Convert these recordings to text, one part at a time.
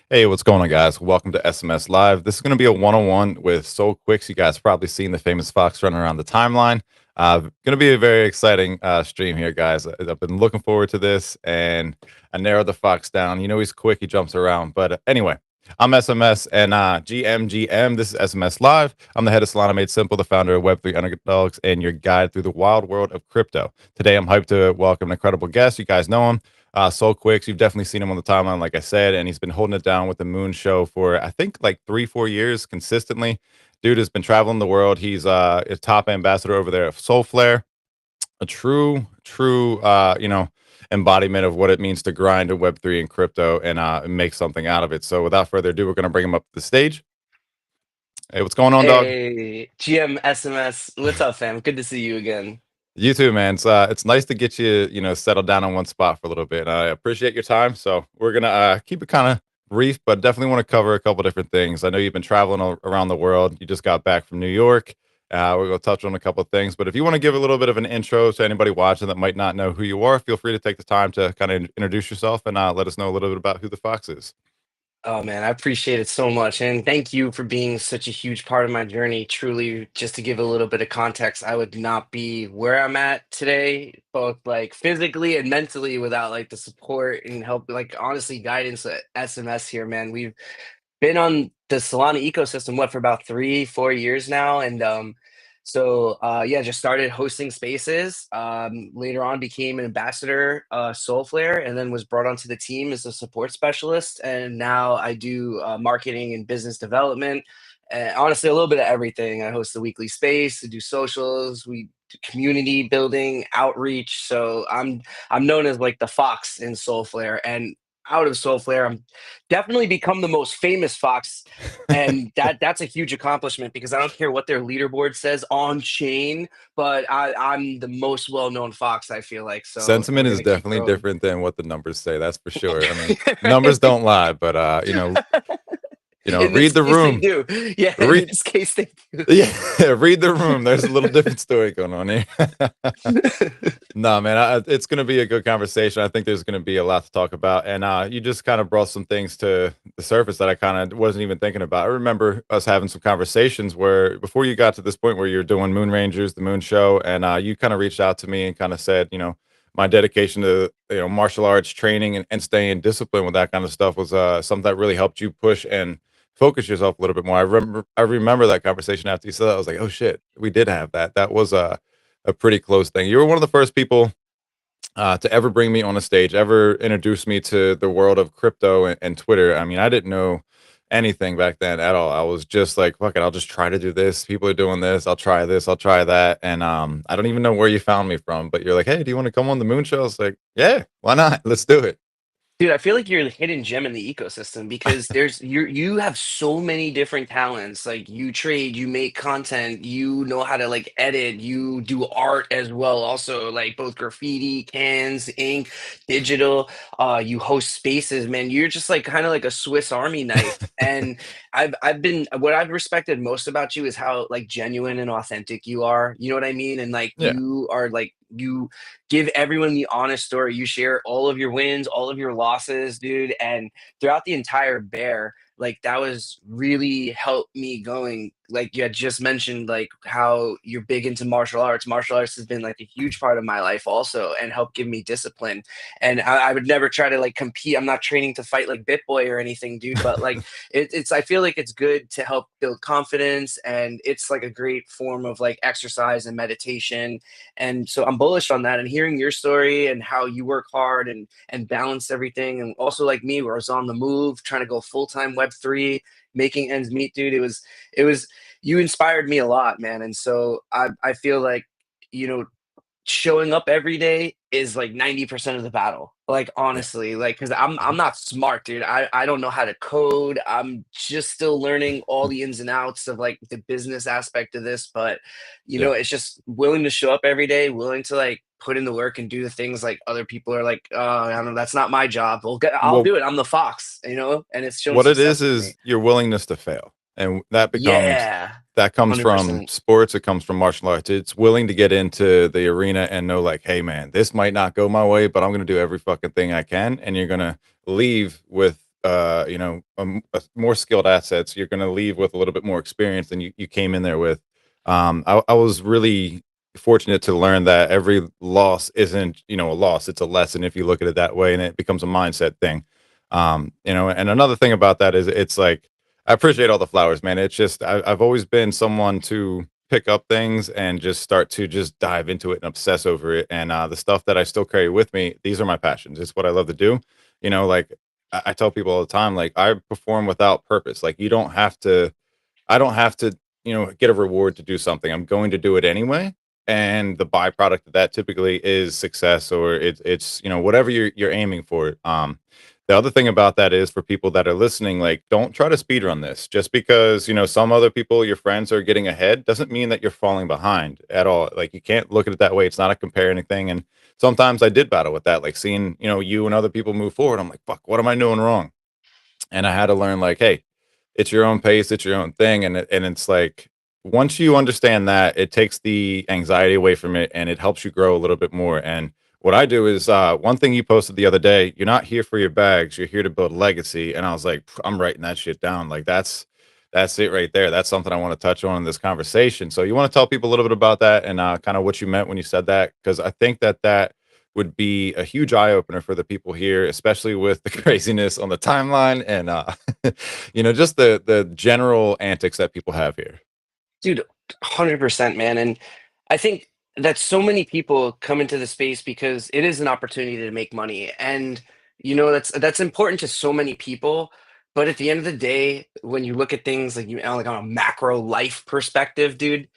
Hey, what's going on, guys? Welcome to SMS Live. This is going to be a one-on-one with Soul Quicks. You guys probably seen the famous fox running around the timeline. Going to be a very exciting stream here, guys. I've been looking forward to this, and I narrowed the fox down. You know he's quick; he jumps around. But anyway, I'm SMS and GMGM. This is SMS Live. I'm the head of Solana Made Simple, the founder of Web3 Underdogs, and your guide through the wild world of crypto. Today, I'm hyped to welcome an incredible guest. You guys know him. Soul Quicks, you've definitely seen him on the timeline, like I said, and he's been holding it down with the Moon Show for I think like 3-4 years consistently. Dude has been traveling the world. He's a top ambassador over there of Soul Flare, a true embodiment of what it means to grind in Web3 and crypto and make something out of it. So without further ado, we're gonna bring him up to the stage. Hey, what's going on, dog? Hey, GM SMS, what's up, fam? Good to see you again. You too, man. It's nice to get you, settled down in one spot for a little bit. I appreciate your time. So we're gonna keep it kind of brief, but definitely want to cover a couple different things. I know you've been traveling around the world. You just got back from New York. We're gonna touch on a couple of things, but if you want to give a little bit of an intro to anybody watching that might not know who you are, feel free to take the time to kind of introduce yourself and let us know a little bit about who the Fox is. Oh man, I appreciate it so much. And thank you for being such a huge part of my journey. Truly, just to give a little bit of context, I would not be where I'm at today, both like physically and mentally, without like the support and help, like honestly, guidance at SMS here, man. We've been on the Solana ecosystem what for about 3, 4 years now, and yeah, just started hosting spaces. Later on, became an ambassador, Soulflare, and then was brought onto the team as a support specialist. And now I do marketing and business development. And honestly, a little bit of everything. I host the weekly space, I do socials, we do community building, outreach. So I'm known as like the fox in Soulflare, and out of Soulflare, I'm definitely become the most famous fox, and that's a huge accomplishment because I don't care what their leaderboard says on chain, but I'm the most well-known fox, I feel like. So Sentiment we're is gonna keep definitely growing. different than what the numbers say. That's for sure. I mean, numbers don't lie, but In read this the case, they room. do. Yeah, in Read this case, they do. Yeah, read the room. There's a little different story going on here. No, man, it's going to be a good conversation. I think there's going to be a lot to talk about. And you just kind of brought some things to the surface that I kind of wasn't even thinking about. I remember us having some conversations where before you got to this point where you're doing Moon Rangers, the Moon Show, and you kind of reached out to me and kind of said, my dedication to martial arts training and staying disciplined with that kind of stuff was something that really helped you push and focus yourself a little bit more. I remember that conversation after you said that. I was like, oh shit, we did have that. That was a pretty close thing. You were one of the first people to ever bring me on a stage, ever introduce me to the world of crypto and Twitter. I mean, I didn't know anything back then at all. I was just like, fuck it, I'll just try to do this. People are doing this. I'll try this. I'll try that. And I don't even know where you found me from, but you're like, hey, do you want to come on the Moon Show? I was like, yeah, why not? Let's do it. Dude, I feel like you're a hidden gem in the ecosystem because you have so many different talents. Like you trade, you make content, you know how to like edit, you do art as well, also like both graffiti, cans, ink, digital. You host spaces, man. You're just like kind of like a Swiss Army knife. And I've been what I've respected most about you is how like genuine and authentic you are. You know what I mean? And like Yeah. you are like you give everyone the honest story. You share all of your wins, all of your losses, dude. And throughout the entire bear, like that was really helped me going. Like you had just mentioned, like how you're big into martial arts. Martial arts has been like a huge part of my life also and helped give me discipline. And I would never try to like compete. I'm not training to fight like BitBoy or anything, dude. But like it's I feel like it's good to help build confidence, and it's like a great form of like exercise and meditation. And so I'm bullish on that, and hearing your story and how you work hard and balance everything, and also like me where I was on the move trying to go full-time Web3, making ends meet, dude. It was you inspired me a lot, man. And so I feel like, you know, showing up every day is like 90% of the battle. Like Yeah. honestly, like because I'm not smart, dude. I don't know how to code. I'm just still learning all the ins and outs of like the business aspect of this. But Yeah. it's just willing to show up every day, willing to like put in the work and do the things like other people are like, oh, I don't know, that's not my job. I'll Well, do it. I'm the fox, and it's shown what it success for me. is your willingness to fail, and Yeah, that comes from 100%. sports. It comes from martial arts. It's willing to get into the arena and know, like, hey, man, this might not go my way, but I'm going to do every fucking thing I can, and you're going to leave with more skilled assets. You're going to leave with a little bit more experience than you came in there with. I was really fortunate to learn that every loss isn't, a loss. It's a lesson if you look at it that way, and it becomes a mindset thing. And another thing about that is it's like I appreciate all the flowers, man. It's just I've always been someone to pick up things and just start to just dive into it and obsess over it. And the stuff that I still carry with me, these are my passions. It's what I love to do. Like I tell people all the time, like I perform without purpose. Like you don't have to I don't have to, get a reward to do something. I'm going to do it anyway. And the byproduct of that typically is success, or it's whatever you're aiming for. The other thing about that is for people that are listening, like don't try to speed run this. Just because some other people, your friends, are getting ahead, doesn't mean that you're falling behind at all. Like you can't look at it that way. It's not a comparing thing. And sometimes I did battle with that, like seeing you and other people move forward. I'm like, fuck, what am I doing wrong? And I had to learn like, hey, it's your own pace, it's your own thing, and it's like once you understand that, it takes the anxiety away from it, and it helps you grow a little bit more. And what I do is one thing you posted the other day, you're not here for your bags, you're here to build legacy. And I was like, I'm writing that shit down. Like that's it right there. That's something I want to touch on in this conversation. So you want to tell people a little bit about that and kind of what you meant when you said that, because I think that would be a huge eye opener for the people here, especially with the craziness on the timeline and just the general antics that people have here. Dude, 100%, man. And I think that so many people come into the space because it is an opportunity to make money. And that's important to so many people. But at the end of the day, when you look at things like like on a macro life perspective, dude,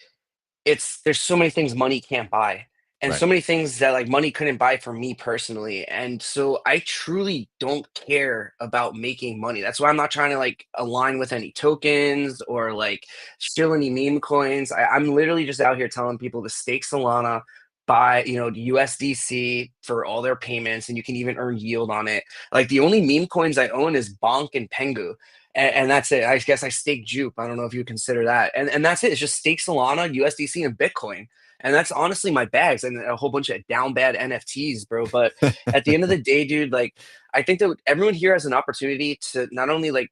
there's so many things money can't buy, and Right. so many things that like money couldn't buy for me personally. And so I truly don't care about making money. That's why I'm not trying to like align with any tokens or like steal any meme coins. I'm literally just out here telling people to stake Solana, buy USDC for all their payments, and you can even earn yield on it. Like the only meme coins I own is Bonk and Pengu, and that's it. I guess I stake Jupe. I don't know if you consider that. And that's it. It's just stake Solana, USDC, and Bitcoin. And that's honestly my bags and a whole bunch of down bad NFTs, bro. But at the end of the day, dude, like I think that everyone here has an opportunity to not only like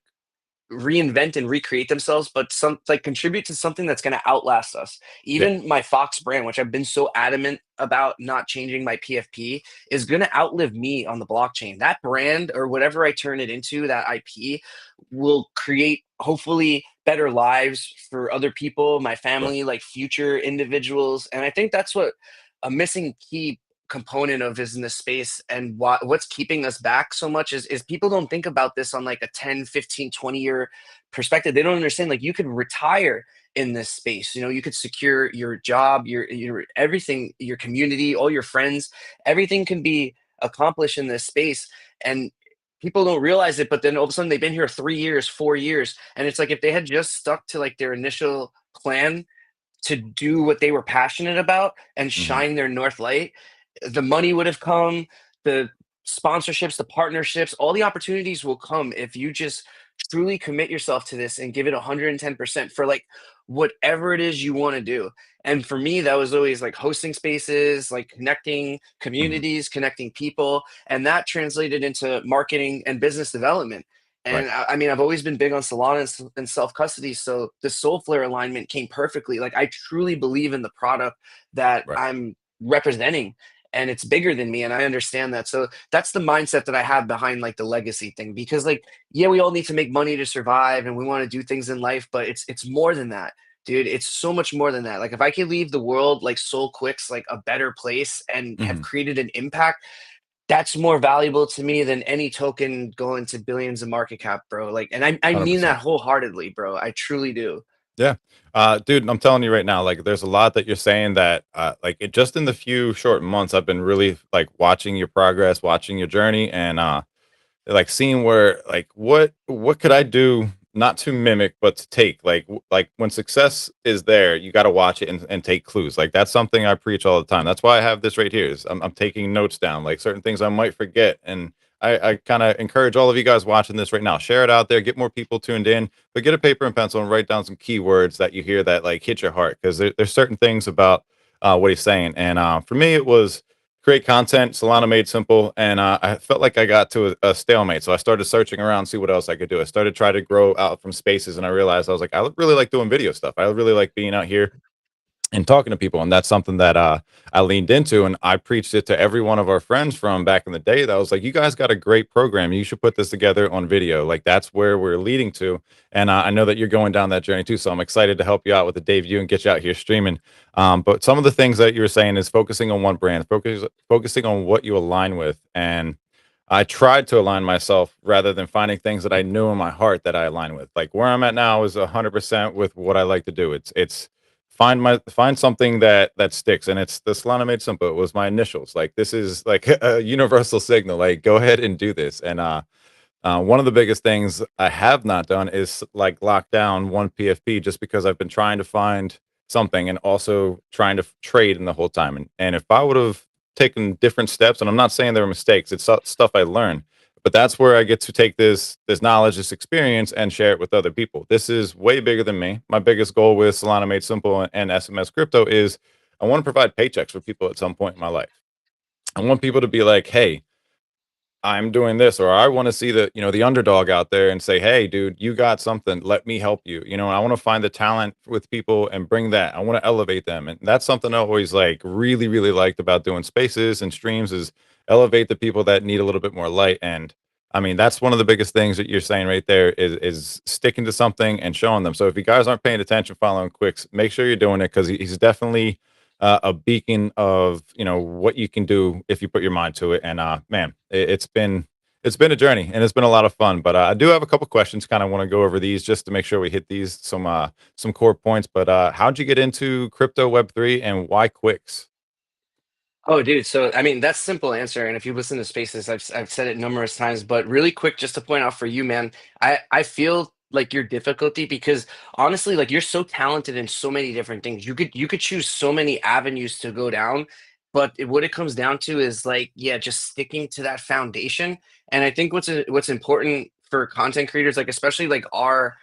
reinvent and recreate themselves, but some like contribute to something that's going to outlast us. Yeah. Even my Fox brand, which I've been so adamant about not changing my PFP, is going to outlive me on the blockchain. That brand or whatever I turn it into, that IP will create hopefully better lives for other people, my Sure. family, like future individuals. And I think that's what a missing key component of is in this space, and what's keeping us back so much is people don't think about this on like a 10, 15, 20 year perspective. They don't understand like you could retire in this space. You could secure your job, your everything, your community, all your friends. Everything can be accomplished in this space, and people don't realize it. But then all of a sudden they've been here 3 years, 4 years, and it's like if they had just stuck to like their initial plan to do what they were passionate about and Hmm. shine their north light, the money would have come, the sponsorships, the partnerships, all the opportunities will come if you just truly commit yourself to this and give it 110% for like whatever it is you want to do. And for me, that was always like hosting spaces, like connecting Hmm. communities, connecting people, and that translated into marketing and business development. Right. And I mean, I've always been big on Solana and self custody. So the Soulflare alignment came perfectly. Like, I truly believe in the product that Right. I'm representing, and it's bigger than me. And I understand that. So that's the mindset that I have behind like the legacy thing. Because, like, yeah, we all need to make money to survive and we want to do things in life, but it's more than that. Dude, it's so much more than that. Like, if I could leave the world like Soul Quicks, like a better place and have Hmm. created an impact, that's more valuable to me than any token going to billions of market cap, bro. Like, and I mean that 100%. wholeheartedly, bro. I truly do. Yeah. Dude, I'm telling you right now, like there's a lot that you're saying that like it just in the few short months I've been really like watching your progress, watching your journey, and like seeing where like what could I do not to mimic but to take like when success is there, you got to watch it and take clues. Like that's something I preach all the time. That's why I have this right here is I'm taking notes down, like certain things I might forget. And I kind of encourage all of you guys watching this right now, share it out there, get more people tuned in, but get a paper and pencil and write down some keywords that you hear that like hit your heart, because there's certain things about what he's saying. And for me it was create content. Solana made simple, and I felt like I got to a stalemate. So I started searching around, see what else I could do. I started trying to grow out from spaces, and I realized I was like, I really like doing video stuff. I really like being out here and talking to people, and that's something that I leaned into, and I preached it to every one of our friends from back in the day. That was like, you guys got a great program, you should put this together on video. Like, that's where we're leading to. And I know that you're going down that journey too, so I'm excited to help you out with the debut and get you out here streaming. But some of the things that you were saying is focusing on one brand, focusing on what you align with. And I tried to align myself rather than finding things that I knew in my heart that I align with. Like, where I'm at now is 100% with what I like to do. It's find something that sticks, and it's the Solana made simple. It was my initials. Like, this is like a universal signal. Like, go ahead and do this. And one of the biggest things I have not done is like lock down one PFP, just because I've been trying to find something and also trying to trade in the whole time. And if I would have taken different steps, and I'm not saying they were mistakes, it's stuff I learned, but that's where I get to take this knowledge, this experience, and share it with other people. This is way bigger than me. My biggest goal with Solana Made Simple and SMS Crypto is I want to provide paychecks for people at some point in my life. I want people to be like, hey, I'm doing this, or I want to see the underdog out there and say, hey, dude, you got something. Let me help you. I want to find the talent with people and bring that. I want to elevate them. And that's something I always like really, really liked about doing spaces and streams is elevate the people that need a little bit more light. And I mean, that's one of the biggest things that you're saying right there is sticking to something and showing them. So if you guys aren't paying attention, following Quicks, make sure you're doing it, because he's definitely a beacon of what you can do if you put your mind to it. And man, it's been a journey, and it's been a lot of fun. But I do have a couple questions. Kind of want to go over these just to make sure we hit these some core points. But how'd you get into crypto Web3, and why Quicks? Oh, dude. So, I mean, that's simple answer. And if you listen to Spaces, I've said it numerous times. But really quick, just to point out for you, man, I feel like your difficulty because honestly, like you're so talented in so many different things. You could choose so many avenues to go down. But what it comes down to is like, yeah, just sticking to that foundation. And I think what's important for content creators, like especially like our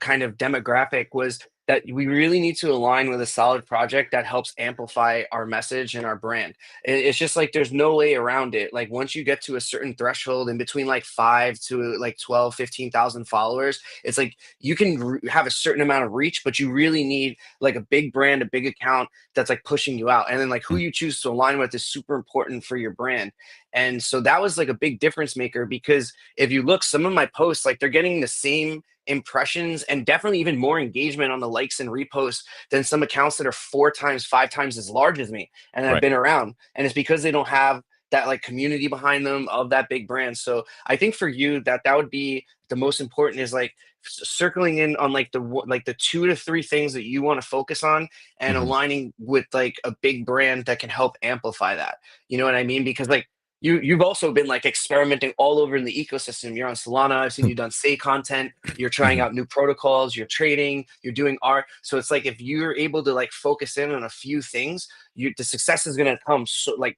kind of demographic, was that we really need to align with a solid project that helps amplify our message and our brand. It's just like there's no way around it. Like once you get to a certain threshold in between like 5 to like 12, 15,000 followers, it's like you can have a certain amount of reach, but you really need like a big brand, a big account that's like pushing you out. And then like who Mm. you choose to align with is super important for your brand. And so that was like a big difference maker because if you look, some of my posts, like they're getting the same impressions and definitely even more engagement on the likes and reposts than some accounts that are 4 times, 5 times as large as me and have Right. been around. And it's because they don't have that like community behind them of that big brand. So I think for you that would be the most important is like circling in on like like the 2 to 3 things that you want to focus on and Hmm. aligning with like a big brand that can help amplify that. You know what I mean? Because like you've also been like experimenting all over in the ecosystem. You're on Solana. I've seen you done say content. You're trying Hmm. out new protocols. You're trading. You're doing art. So it's like if you're able to like focus in on a few things, the success is gonna come so like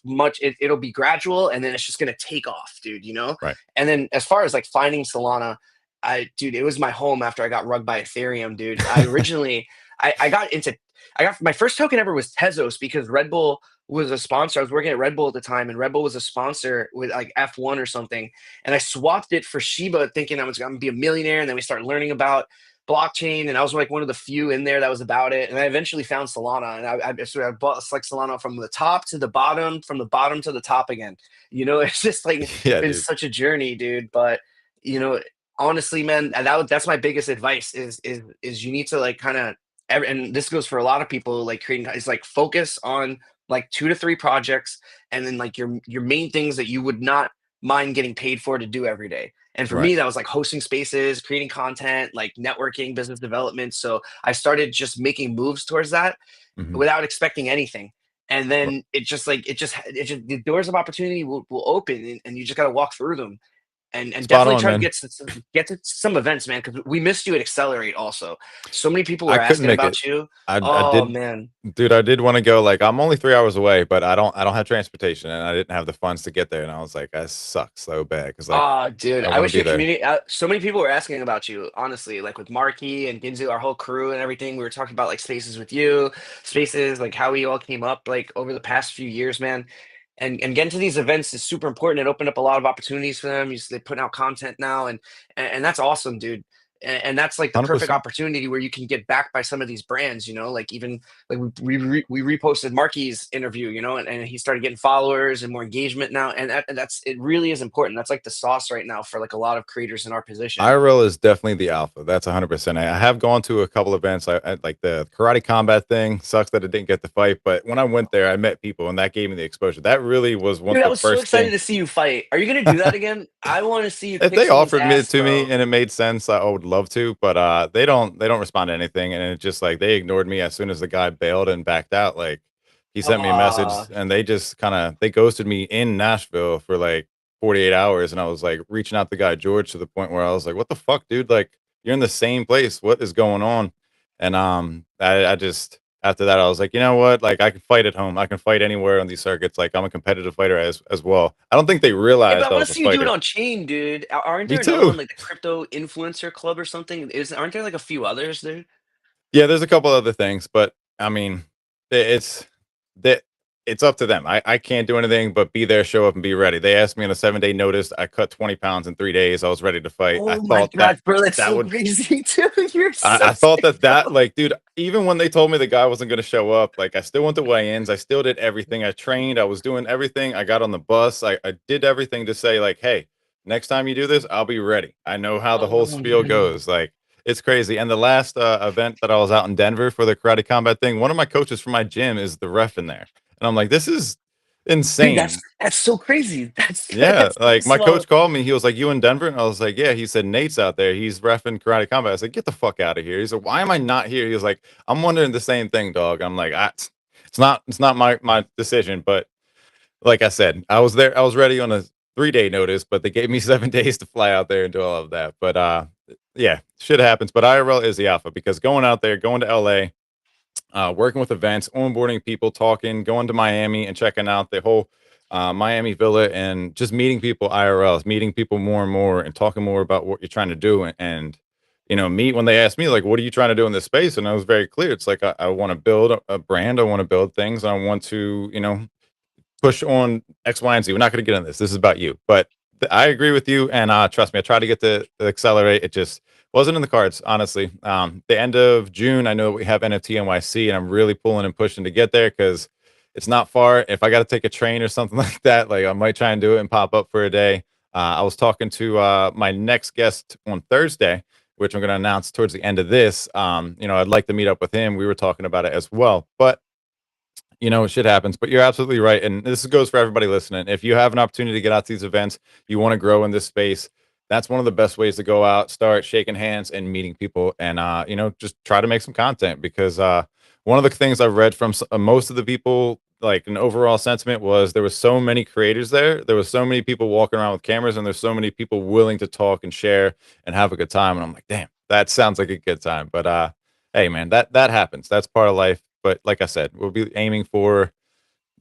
much. It'll be gradual, and then it's just gonna take off, dude. You know. Right. And then as far as like finding Solana, dude, it was my home after I got rugged by Ethereum, dude. I originally I got into I got my first token ever was Tezos because Red Bull was a sponsor. I was working at Red Bull at the time, and Red Bull was a sponsor with like F1 or something. And I swapped it for Shiba, thinking I was going to be a millionaire. And then we started learning about blockchain, and I was like one of the few in there that was about it. And I eventually found Solana, and I bought like Solana from the top to the bottom, from the bottom to the top again. You know, it's just like Yeah, been dude. such a journey, dude. But you know, honestly, man, that's my biggest advice is you need to like kind of and this goes for a lot of people like creating is like focus on like 2 to 3 projects and then like your main things that you would not mind getting paid for to do every day. And for Right. me, that was like hosting spaces, creating content, like networking, business development. So I started just making moves towards that Hmm. without expecting anything. And then it just the doors of opportunity will open and you just got to walk through them. and Spot definitely on, try to man. get to some events, man, because we missed you at Accelerate also. So many people I were couldn't asking make it. about you. I Oh did, man. dude. I did want to go. Like, I'm only 3 hours away, but I don't have transportation, and I didn't have the funds to get there. And I was like, that sucks so bad because like Oh, dude, I I want to wish be your there. community. So many people were asking about you, honestly, like with Marky and Ginzu, our whole crew and everything. We were talking about like spaces with you, spaces like how we all came up like over the past few years, man. And getting to these events is super important. It opened up a lot of opportunities for them. They're putting out content now, and that's awesome, dude. And that's like the Hundred perfect percent. opportunity where you can get backed by some of these brands, like even like we reposted Marky's interview, and he started getting followers and more engagement now, and that's it really is important. That's like the sauce right now for like a lot of creators in our position. IRL is definitely the alpha. That's 100%. I have gone to a couple events. I like the karate combat thing. Sucks that I didn't get the fight, but when I went there, I met people, and that gave me the exposure. That really was one Dude, I the was so first excited thing. to see you fight. Are you gonna do that again? I want to see you If kick they someone's offered me it ass, to me bro. and it made sense, I would love to, but they don't respond to anything, and it just like they ignored me as soon as the guy bailed and backed out. Like he sent me a message, Ah, and they just kind of they ghosted me in Nashville for like 48 hours, and I was like reaching out to the guy George to the point where I was like, "What the fuck, dude? Like you're in the same place. What is going on?" And I just after that I was like, you know what? Like I can fight at home. I can fight anywhere on these circuits. Like I'm a competitive fighter as well. I don't think they yeah, but realized I I want was to a see you do it fighter. on chain, dude. Aren't Me there another too. one like the Crypto Influencer Club or something? Aren't there like a few others, dude? Yeah, there's a couple other things, but I mean, it's that it's up to them. I can't do anything but be there, show up, and be ready. They asked me on a 7 day notice. I cut 20 pounds in 3 days. I was ready to fight. I Oh my thought that God, bro, that's that so would. crazy too. You're so I thought sick, that bro. like, dude. Even when they told me the guy wasn't going to show up, like, I still went to weigh-ins. I still did everything. I trained. I was doing everything. I got on the bus. I did everything to say, like, hey, next time you do this, I'll be ready. I know how the whole Oh spiel man. goes. Like, it's crazy. And the last event that I was out in Denver for the karate combat thing, one of my coaches from my gym is the ref in there, and I'm like, this is Dude, that's insane. that's so crazy. That's Yeah, that's like my slow. coach called me. He was like, "You in Denver?" And I was like, "Yeah." He said, "Nate's out there. He's reffing karate combat." I said, "Get the fuck out of here." He said, "Why am I not here?" He was like, "I'm wondering the same thing, dog." I'm like, it's not my decision." But like I said, I was there. I was ready on a 3 day notice, but they gave me 7 days to fly out there and do all of that. But yeah, shit happens. But IRL is the alpha because going out there, going to LA, working with events, onboarding people, talking, going to Miami and checking out the whole Miami Villa and just meeting people IRLs, meeting people more and more and talking more about what you're trying to do. And me when they asked me, like, what are you trying to do in this space? And I was very clear. It's like, I want to build a brand. I want to build things. I want to, push on X, Y, and Z. We're not going to get into this. This is about you. But I agree with you. And trust me, I tried to get to accelerate. It just wasn't in the cards, honestly. The end of June, I know we have NFT NYC, and I'm really pulling and pushing to get there because it's not far. If I got to take a train or something like that, like I might try and do it and pop up for a day. I was talking to my next guest on Thursday, which I'm going to announce towards the end of this. I'd like to meet up with him. We were talking about it as well. But shit happens, but you're absolutely right. And this goes for everybody listening. If you have an opportunity to get out to these events, you want to grow in this space, that's one of the best ways to go out, start shaking hands and meeting people and, just try to make some content because one of the things I've read from most of the people, like an overall sentiment was there was so many creators there. There was so many people walking around with cameras and there's so many people willing to talk and share and have a good time. And I'm like, damn, that sounds like a good time. But hey, man, that happens. That's part of life. But like I said, we'll be aiming for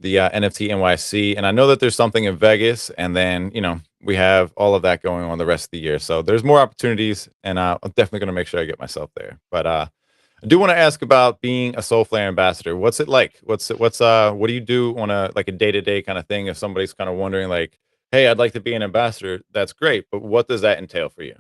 the NFT NYC, and I know that there's something in Vegas, and then we have all of that going on the rest of the year. So there's more opportunities, and I'm definitely going to make sure I get myself there. But I do want to ask about being a Soulflare ambassador. What's it like? What do you do on a like a day to day kind of thing? If somebody's kind of wondering, like, hey, I'd like to be an ambassador, that's great, but what does that entail for you?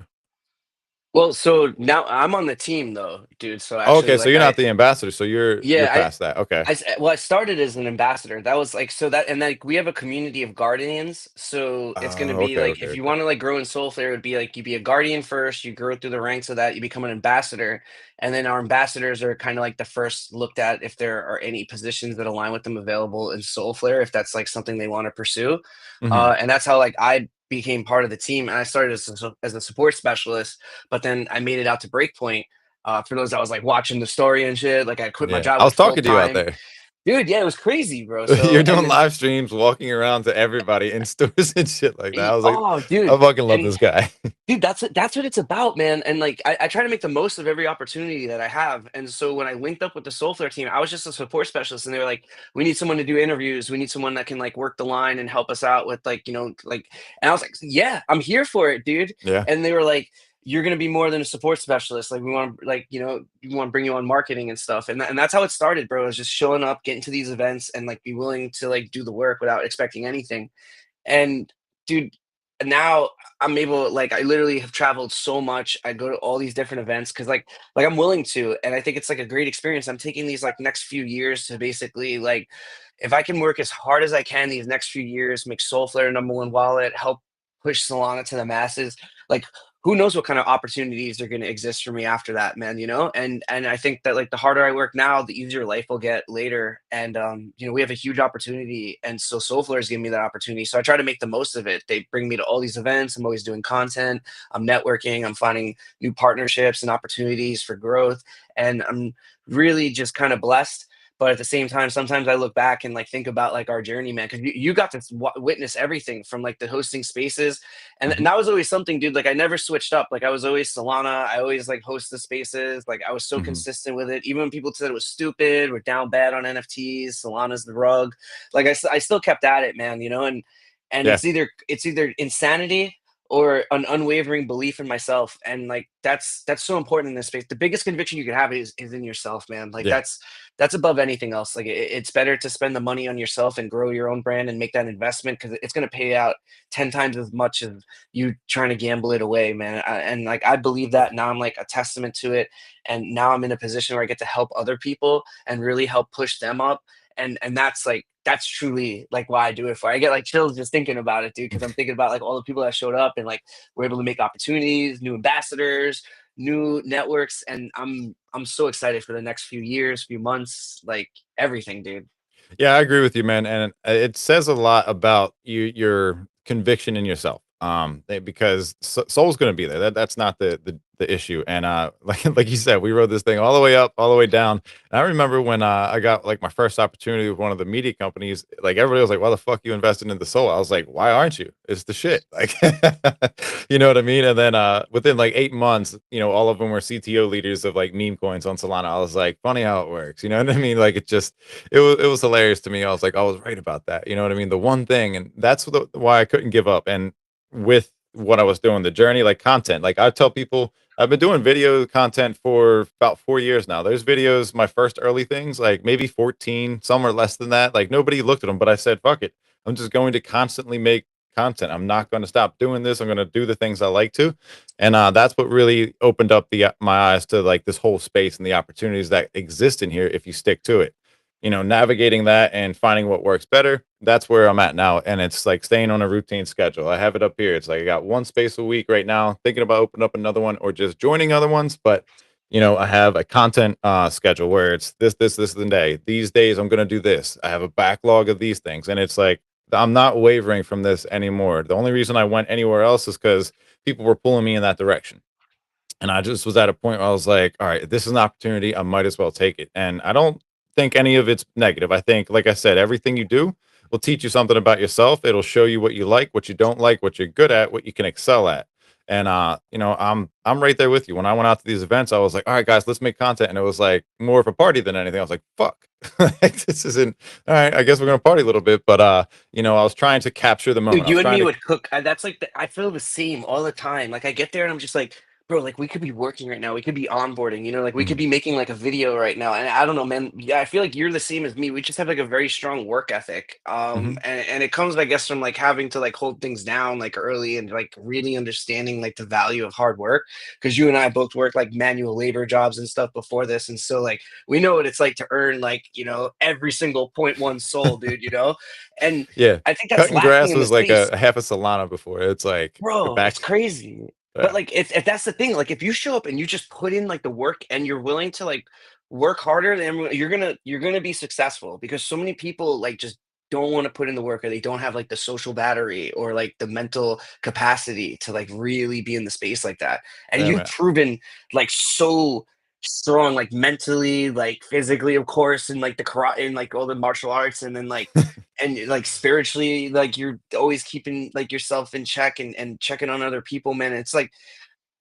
Well, so now I'm on the team though, dude. So Oh, actually, okay, so like you're not the ambassador, so you're yeah, past that. Okay. well, I started as an ambassador. That was like so that, and like we have a community of guardians. So it's gonna be Okay, like okay, if you okay. want to like grow in Soulflare, it would be like you be a guardian first. You grow through the ranks of that. You become an ambassador, and then our ambassadors are kind of like the first looked at if there are any positions that align with them available in Soulflare, if that's like something they want to pursue. Hmm. And that's how like I became part of the team, and I started as a support specialist, but then I made it out to Breakpoint for those that was like watching the story and shit. Like I quit my Yeah, job I like was full talking to you out time. there. dude, yeah, it was crazy, bro. You're So and doing then live streams, walking around to everybody in stores and shit like that. I was like, oh, I dude, fucking love and this guy. dude, that's what it's about, man. And like I try to make the most of every opportunity that I have. And so when I linked up with the Soulflare team, I was just a support specialist, and they were like, "We need someone to do interviews. We need someone that can like work the line and help us out with like like." And I was like, "Yeah, I'm here for it, dude." Yeah. And they were like, "You're gonna be more than a support specialist. Like we want to like we want to bring you on marketing and stuff." And that's how it started, bro. It was just showing up, getting to these events, and like be willing to like do the work without expecting anything. And dude, now I'm able like I literally have traveled so much. I go to all these different events because like I'm willing to, and I think it's like a great experience. I'm taking these like next few years to basically like if I can work as hard as I can these next few years, make Soulflare number one wallet, help push Solana to the masses, like who knows what kind of opportunities are going to exist for me after that, man, and I think that like the harder I work now, the easier life will get later. And we have a huge opportunity, and so Soulflare is giving me that opportunity, so I try to make the most of it. They bring me to all these events. I'm always doing content, I'm networking, I'm finding new partnerships and opportunities for growth, and I'm really just kind of blessed. But at the same time, sometimes I look back and like think about like our journey, man, because you got to witness everything from like the hosting spaces, and Mhm. that was always something, dude. Like I never switched up. Like I was always Solana. I always like host the spaces. Like I was so Mhm. consistent with it. Even when people said it was stupid, we're down bad on NFTs, Solana's the rug. Like I still kept at it, man. And Yeah. it's either insanity or an unwavering belief in myself. And like that's so important in this space. The biggest conviction you can have is in yourself, man. Like Yeah. that's above anything else. Like it's better to spend the money on yourself and grow your own brand and make that investment because it's going to pay out 10 times as much as you trying to gamble it away, man. And like I believe Yeah. that now. I'm like a testament to it, and now I'm in a position where I get to help other people and really help push them up. And that's truly like why I do it for. I get like chills just thinking about it, dude, because I'm thinking about like all the people that showed up and like we're able to make opportunities, new ambassadors, new networks, and I'm so excited for the next few years, few months, like everything, dude. Yeah, I agree with you, man, and it says a lot about your conviction in yourself. Because Soul's going to be there. That's not the issue. And like you said, we rode this thing all the way up, all the way down. And I remember when I got like my first opportunity with one of the media companies. Like everybody was like, "Why the fuck you invested into Soul?" I was like, "Why aren't you? It's the shit." Like, you know what I mean? And then within like 8 months, all of them were CTO leaders of like meme coins on Solana. I was like, funny how it works. You know what I mean? Like it was hilarious to me. I was like, I was right about that. You know what I mean? The one thing, and that's why I couldn't give up. And with what I was doing, the journey, like content, like I tell people, I've been doing video content for about 4 years now. There's videos, my first early things, like maybe 14, some are less than that. Like nobody looked at them, but I said, fuck it. I'm just going to constantly make content. I'm not going to stop doing this. I'm going to do the things I like to. And that's what really opened up my eyes to like this whole space and the opportunities that exist in here if you stick to it. Navigating that and finding what works better. That's where I'm at now. And it's like staying on a routine schedule. I have it up here. It's like I got one space a week right now, thinking about opening up another one or just joining other ones. But I have a content schedule where it's this the day. These days I'm gonna do this. I have a backlog of these things. And it's like I'm not wavering from this anymore. The only reason I went anywhere else is because people were pulling me in that direction. And I just was at a point where I was like, all right, this is an opportunity. I might as well take it. And I don't think any of it's negative. I think, like I said, everything you do will teach you something about yourself. It'll show you what you like, what you don't like, what you're good at, what you can excel at. And I'm right there with you. When I went out to these events, I was like, all right, guys, let's make content. And it was like more of a party than anything. I was like, fuck. Like, this isn't all right. I guess we're gonna party a little bit, but I was trying to capture the moment. Dude, I was you and trying me to would cook. That's like I feel the same all the time. Like I get there and I'm just like, bro, like we could be working right now. We could be onboarding, like we could Mhm, be making like a video right now. And I don't know, man. Yeah, I feel like you're the same as me. We just have like a very strong work ethic. mhm. And it comes, I guess, from like having to like hold things down like early and like really understanding like the value of hard work. Because you and I both worked like manual labor jobs and stuff before this. And so like we know what it's like to earn like, every single point one soul, dude. And Yeah, I think that's cutting lacking grass in the was like a space. a half a Solana before. It's like Bro, it's back crazy. But yeah, like if that's the thing, like if you show up and you just put in like the work and you're willing to like work harder than everyone, you're gonna be successful because so many people like just don't want to put in the work or they don't have like the social battery or like the mental capacity to like really be in the space like that. And yeah, you've man. proven like strong, like mentally, like physically, of course, and like the karate and like all the martial arts, and then like spiritually, like you're always keeping like yourself in check and checking on other people, man. It's like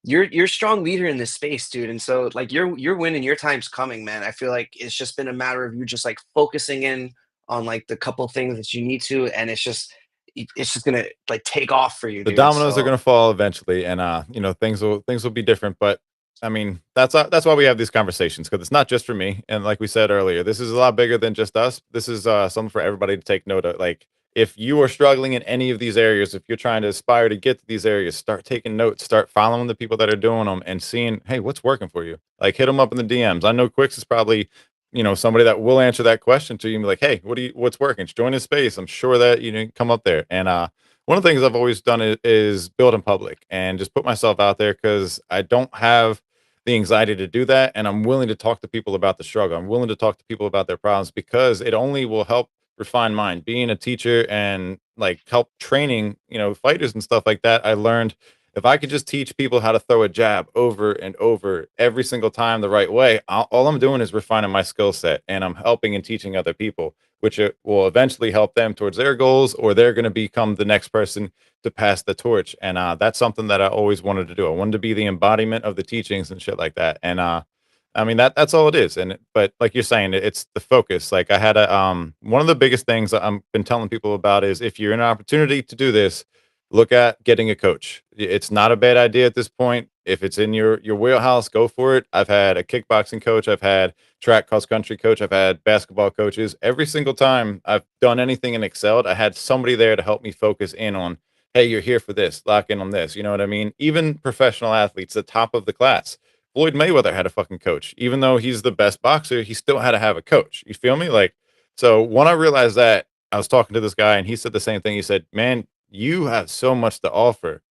you're a strong leader in this space, dude. And so like you're winning, your time's coming, man. I feel like it's just been a matter of you just like focusing in on like the couple things that you need to, and it's just gonna like take off for you, The dude. dominoes are So gonna fall eventually, and things will be different. But I mean, that's why we have these conversations, because it's not just for me. And like we said earlier, this is a lot bigger than just us. This is something for everybody to take note of. Like, if you are struggling in any of these areas, if you're trying to aspire to get to these areas, start taking notes, start following the people that are doing them, and seeing, hey, what's working for you. Like, hit them up in the DMs. I know Quicks is probably somebody that will answer that question to you and be like, hey, what's working? Join his space. I'm sure that come up there. And one of the things I've always done is build in public and just put myself out there, because I don't have the anxiety to do that. And I'm willing to talk to people about the struggle. I'm willing to talk to people about their problems, because it only will help refine mine. Being a teacher and like help training, fighters and stuff like that, I learned if I could just teach people how to throw a jab over and over every single time the right way, all I'm doing is refining my skill set, and I'm helping and teaching other people, which it will eventually help them towards their goals, or they're going to become the next person to pass the torch. And that's something that I always wanted to do. I wanted to be the embodiment of the teachings and shit like that. And I mean, that's all it is. And but like you're saying, it's the focus. Like, I had a one of the biggest things that I've been telling people about is, if you're in an opportunity to do this, look at getting a coach. It's not a bad idea at this point. If it's in your wheelhouse, go for it. I've had a kickboxing coach, I've had track cross country coach, I've had basketball coaches. Every single time I've done anything and excelled, I had somebody there to help me focus in on, hey, you're here for this, lock in on this. You know what I mean? Even professional athletes, the top of the class. Floyd Mayweather had a fucking coach. Even though he's the best boxer, he still had to have a coach. You feel me? Like, so when I realized that, I was talking to this guy and he said the same thing. He said, man, you have so much to offer,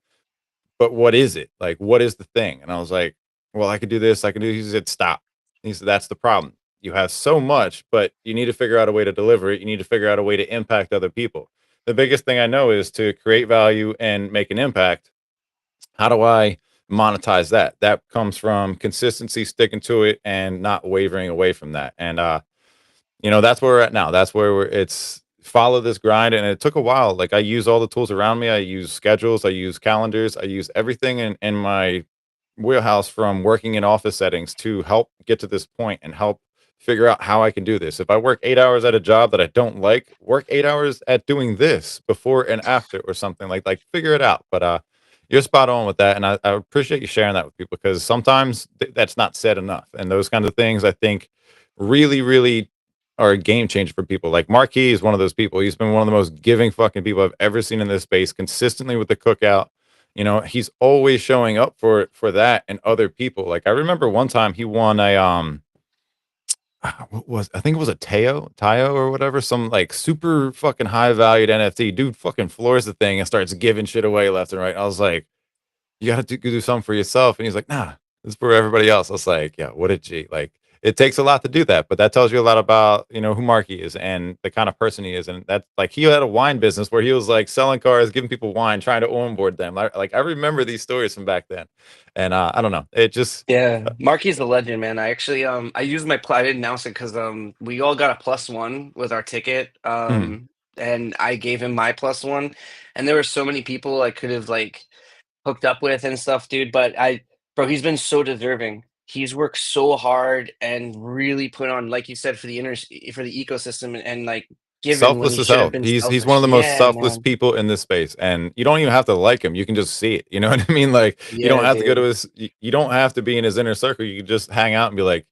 but what is it? Like, what is the thing? And I was like, well, I could do this. I can do. He said, stop. He said, that's the problem. You have so much, but you need to figure out a way to deliver it. You need to figure out a way to impact other people. The biggest thing I know is to create value and make an impact. How do I monetize that? That comes from consistency, sticking to it, and not wavering away from that. And that's where we're at now. That's where it's follow this grind. And it took a while. Like, I use all the tools around me. I use schedules, I use calendars, I use everything in my wheelhouse, from working in office settings, to help get to this point and help figure out how I can do this. If I work 8 hours at a job that I don't like, work 8 hours at doing this before and after, or something like figure it out. But you're spot on with that. And I appreciate you sharing that with people, because sometimes that's not said enough. And those kinds of things, I think, really, really are a game changer for people. Like, Marquis is one of those people. He's been one of the most giving fucking people I've ever seen in this space, consistently with the cookout. He's always showing up for that and other people. Like, I remember one time he won a what was I think it was a Tao or whatever, some like super fucking high valued NFT. Dude fucking floors the thing and starts giving shit away left and right. I was like, you got to do something for yourself. And he's like, nah, this is for everybody else. I was like, yeah, what a G. Like, it takes a lot to do that, but that tells you a lot about, who Marky is and the kind of person he is. And that's like, he had a wine business where he was like selling cars, giving people wine, trying to onboard them. Like, I remember these stories from back then. And I don't know. It just, yeah, Marky's a legend, man. I actually I used I didn't announce it because we all got a +1 with our ticket. mm, And I gave him my +1, and there were so many people I could have like hooked up with and stuff, dude. But bro, he's been so deserving. He's worked so hard and really put on, like you said, for for the ecosystem, and like given when selfless he as should have hell. been He's one of selfish. the most Yeah, selfless man. people in this space, and you don't even have to like him. You can just see it. You know what I mean? Like, you don't Yeah, have to go to dude. his. You don't have to be in his inner circle. You can just hang out and be like,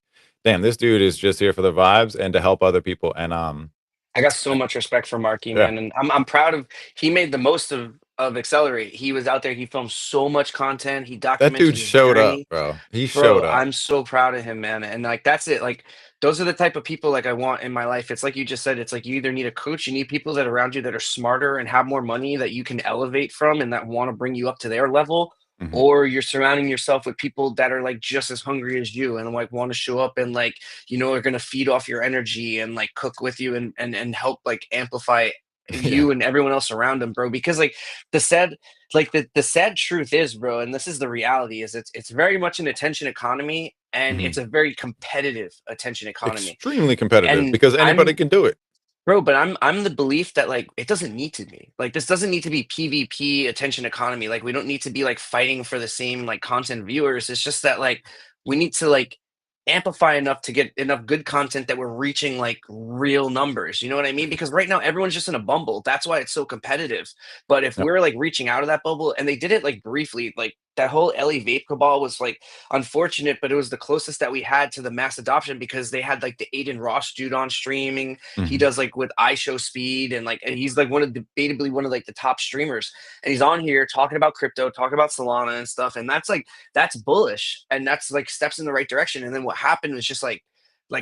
"Damn, this dude is just here for the vibes and to help other people." And I got so much respect for Marky, yeah, man, and I'm proud of. He made the most of Accelerate. He was out there. He filmed so much content. He that dude documented his showed up, journey. bro. He showed Bro, up. I'm so proud of him, man. And like that's it. Like those are the type of people like I want in my life. It's like you just said, it's like you either need a coach, you need people that are around you that are smarter and have more money that you can elevate from and that want to bring you up to their level, Mhm. or you're surrounding yourself with people that are like just as hungry as you and like want to show up and like, are gonna feed off your energy and like cook with you and help like amplify Yeah. you and everyone else around him, bro. Because like the sad, the sad truth is, bro, and this is the reality, is it's very much an attention economy, and Mhm. it's a very competitive attention economy. Extremely competitive And because anybody I'm can do it. Bro, but I'm the belief that like it doesn't need to be. Like this doesn't need to be PvP attention economy. Like we don't need to be like fighting for the same like content viewers. It's just that like we need to like amplify enough to get enough good content that we're reaching like real numbers. You know what I mean? Because right now everyone's just in a bubble. That's why it's so competitive. But if Yep. we're like reaching out of that bubble, and they did it like briefly, like that whole Ellie Vape cabal was like unfortunate, but it was the closest that we had to the mass adoption, because they had like the Aiden Ross dude on streaming. He Mhm. does like with iShow Speed, and he's like one of debatably one of like the top streamers. And he's on here talking about crypto, talking about Solana and stuff. And that's bullish, and that's like steps in the right direction. And then what happened was just like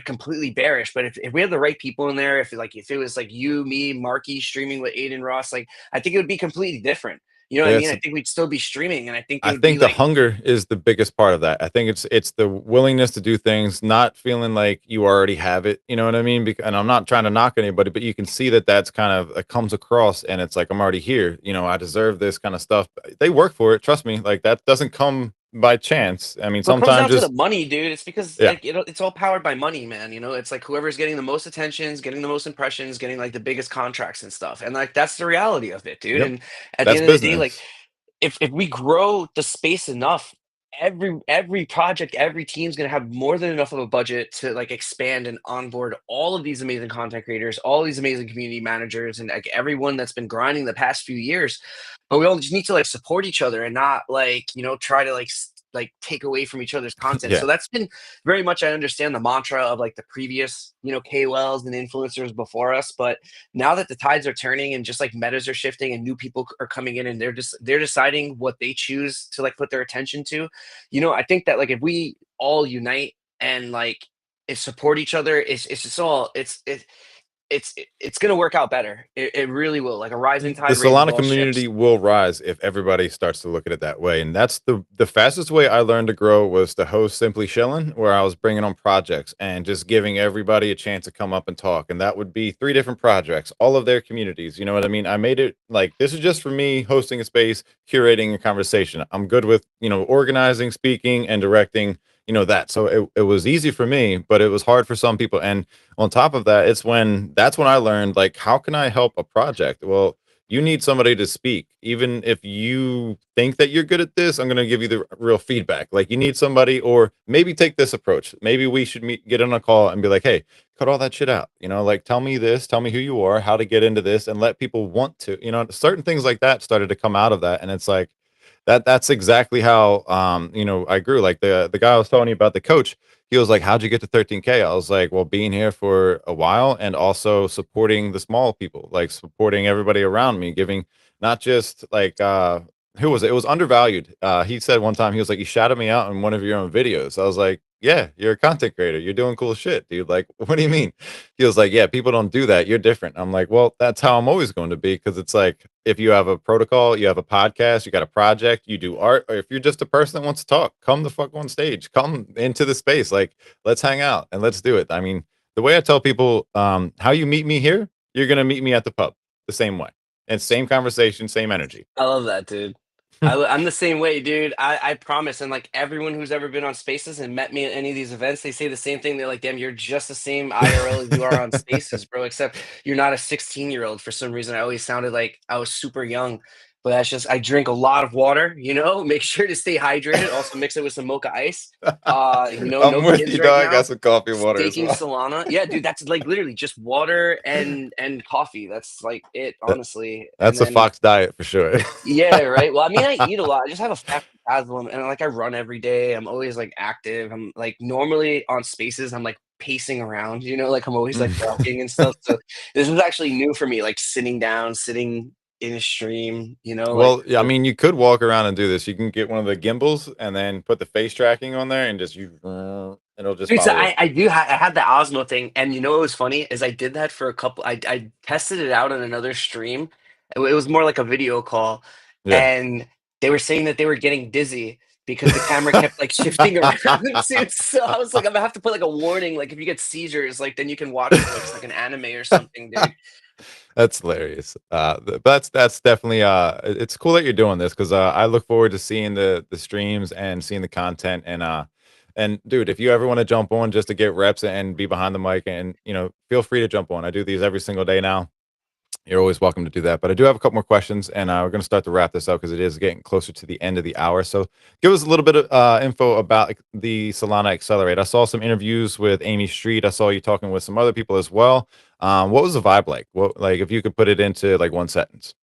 completely bearish. But if we had the right people in there, if it was like you, me, Marky streaming with Aiden Ross, like I think it would be completely different. You know what I mean? Yes. I think we'd still be streaming, and I think it I would be think the like, hunger is the biggest part of that. I think it's the willingness to do things, not feeling like you already have it. You know what I mean? And I'm not trying to knock anybody, but you can see that that's kind of it comes across, and it's like I'm already here. You know, I deserve this kind of stuff. They work for it. Trust me. Like that doesn't come by chance. I mean, well, it comes sometimes down to the just money, dude. It's because yeah, like it's all powered by money, man. You know, it's like whoever's getting the most attentions, getting the most impressions, getting like the biggest contracts and stuff. And like that's the reality of it, dude. yep, And at the that's end of the day, like business. if we grow the space enough, every project, every team's gonna have more than enough of a budget to like expand and onboard all of these amazing content creators, all these amazing community managers, and like everyone that's been grinding the past few years. But we all just need to like support each other and not like, try to like take away from each other's content. Yeah. So that's been very much, I understand the mantra of like the previous, KOLs and influencers before us. But now that the tides are turning and just like metas are shifting and new people are coming in, and they're deciding what they choose to like put their attention to, I think that like if we all unite and like if support each other, it's just all it's gonna work out better. It really will. Like a rising The tide raises Solana all ships. community will rise if everybody starts to look at it that way, and that's the fastest way I learned to grow was to host Simply Shillin', where I was bringing on projects and just giving everybody a chance to come up and talk, and that would be 3 different projects, all of their communities, you know what I mean? I made it like, this is just for me hosting a space, curating a conversation. I'm good with, organizing, speaking, and directing, that, so it was easy for me, but it was hard for some people, and on top of that, that's when I learned, like, how can I help a project? Well, you need somebody to speak. Even if you think that you're good at this, I'm going to give you the real feedback. Like you need somebody, or maybe take this approach. Maybe we should get on a call and be like, hey, cut all that shit out. Like tell me this, tell me who you are, how to get into this, and let people want to. Certain things like that started to come out of that, and it's like that's exactly how I grew. Like the guy I was telling you about, the coach, he was like, how'd you get to 13K? I was like, well, being here for a while and also supporting the small people, like supporting everybody around me, giving not just like who was it? It was undervalued. He said one time, he was like, you shouted me out in one of your own videos. I was like, yeah, you're a content creator. You're doing cool shit, dude. Like, what do you mean? He was like, yeah, people don't do that. You're different. I'm like, well, that's how I'm always going to be. Cause it's like, if you have a protocol, you have a podcast, you got a project, you do art, or if you're just a person that wants to talk, come the fuck on stage, come into the space. Like, let's hang out and let's do it. I mean, the way I tell people, how you meet me here, you're going to meet me at the pub the same way, and same conversation, same energy. I love that, dude. I'm the same way, dude. I promise. And like everyone who's ever been on Spaces and met me at any of these events, they say the same thing. They're like, "Damn, you're just the same IRL as you are on Spaces, bro. Except you're not a 16-year-old." For some reason, I always sounded like I was super young. But that's just I drink a lot of water. Make sure to stay hydrated. Also, mix it with some mocha ice. I'm No with kids you, right dog. I now. got some coffee and water as Staking well. Solana. Yeah, dude, that's like literally just water and coffee. That's like it, That- honestly. And That's a then Fox diet for sure. yeah, right. Well, I mean, I eat a lot. I just have a fat metabolism, and like I run every day. I'm always like active. I'm like normally on Spaces. I'm like pacing around. Like I'm always like walking and stuff. So this is actually new for me. Like sitting down, sitting in a stream. Like Well, yeah, I mean, you could walk around and do this. You can get one of the gimbals and then put the face tracking on there and just it'll just dude, so follow you. I had the Osmo thing, and what was funny is I did that for a couple. I tested it out on another stream. It was more like a video call, Yeah. and they were saying that they were getting dizzy because the camera kept like shifting around. Dude. So I was like, I'm gonna have to put like a warning, like if you get seizures, like then you can watch like it's like an anime or something, dude. That's hilarious. But that's definitely it's cool that you're doing this because I look forward to seeing the streams and seeing the content and dude, if you ever want to jump on just to get reps and be behind the mic and feel free to jump on. I do these every single day now. You're always welcome to do that. But I do have a couple more questions, and we're going to start to wrap this up because it is getting closer to the end of the hour. So, give us a little bit of info about like, the Solana Accelerate. I saw some interviews with Amy Street. I saw you talking with some other people as well. What was the vibe like? What like if you could put it into like one sentence?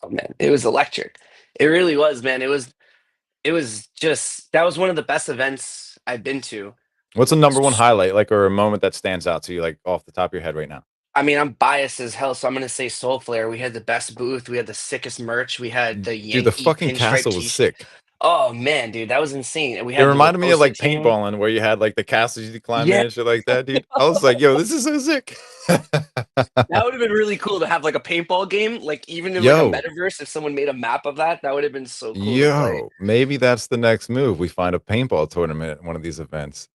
Oh man, it was electric. It really was, man. It was just that was one of the best events I've been to. What's the number one highlight, like, or a moment that stands out to you, like off the top of your head right now? I mean, I'm biased as hell, so I'm gonna say Soul Flare. We had the best booth. We had the sickest merch. We had the Dude, the Yankee fucking pinstripe castle was T-shirt. sick. Oh man, dude, that was insane. And we It had the reminded me of Raposa like team. paintballing where you had like the castles you climb in Yeah, and shit like that, dude. I was like, yo, this is so sick. that would have been really cool to have like a paintball game, like even in like a Yo, metaverse. If someone made a map of that, that would have been so cool to play. maybe that's the next move. We find a paintball tournament at one of these events.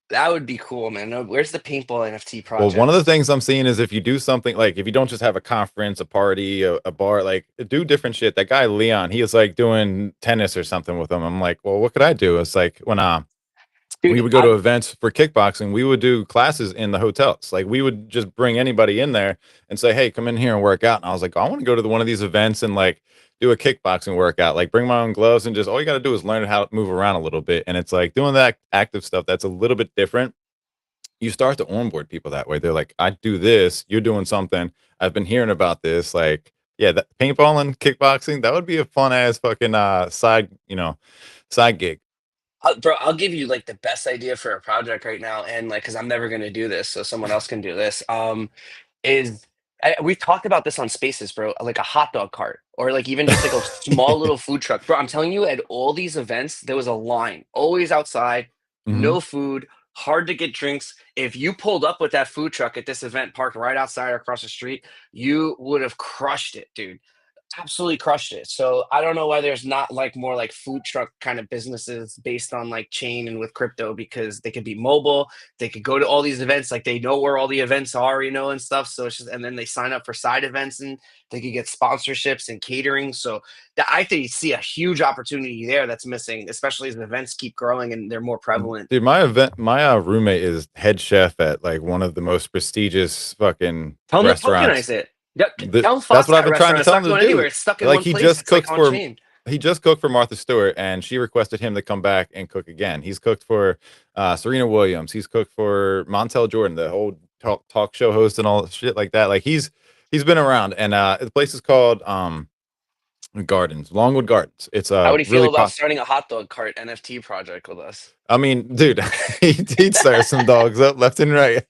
That would be cool, man. No, where's the paintball NFT Well, one of the projects? things I'm seeing is if you do something like if you don't just have a conference, a party, a bar, like do different shit. That guy Leon, he is like doing tennis or something with him. I'm like, well, what could I do? It's like when we Dude, would go to events for kickboxing. We would do classes in the hotels. Like we would just bring anybody in there and say, "Hey, come in here and work out." And I was like, "I want to go to one of these events and like do a kickboxing workout. Like bring my own gloves and just all you got to do is learn how to move around a little bit." And it's like doing that active stuff that's a little bit different. You start to onboard people that way. They're like, "I do this. You're doing something. I've been hearing about this." Like, yeah, that paintball and kickboxing that would be a fun ass fucking side gig. Bro, I'll give you like the best idea for a project right now, and like, because I'm never gonna do this, so someone else can do this. Is we've talked about this on Spaces, bro. Like a hot dog cart, or like even just like a small little food truck, bro. I'm telling you, at all these events, there was a line always outside, Hmm. no food, hard to get drinks. If you pulled up with that food truck at this event, parked right outside or across the street, you would have crushed it, dude. Absolutely crushed it. So I don't know why there's not like more like food truck kind of businesses based on like chain and with crypto, because they could be mobile, they could go to all these events, like they know where all the events are, and stuff. So it's just, and then they sign up for side events and they could get sponsorships and catering. So that I think see a huge opportunity there that's missing, especially as the events keep growing and they're more prevalent. Dude, my roommate is head chef at like one of the most prestigious fucking Tell them to restaurants. tokenize it. Yep. Tell them That's Fox what I've that been trying restaurant. to It's tell him not to going anywhere. do. It's stuck in Like one place. It's like on chain. he just cooked for Martha Stewart, and she requested him to come back and cook again. He's cooked for Serena Williams. He's cooked for Montel Jordan, the whole talk show host and all shit like that. Like he's been around, and the place is called Gardens, Longwood Gardens. It's How a would you feel really about pop. starting a hot dog cart NFT project with us? I mean, dude, he'd serve some dogs up left and right.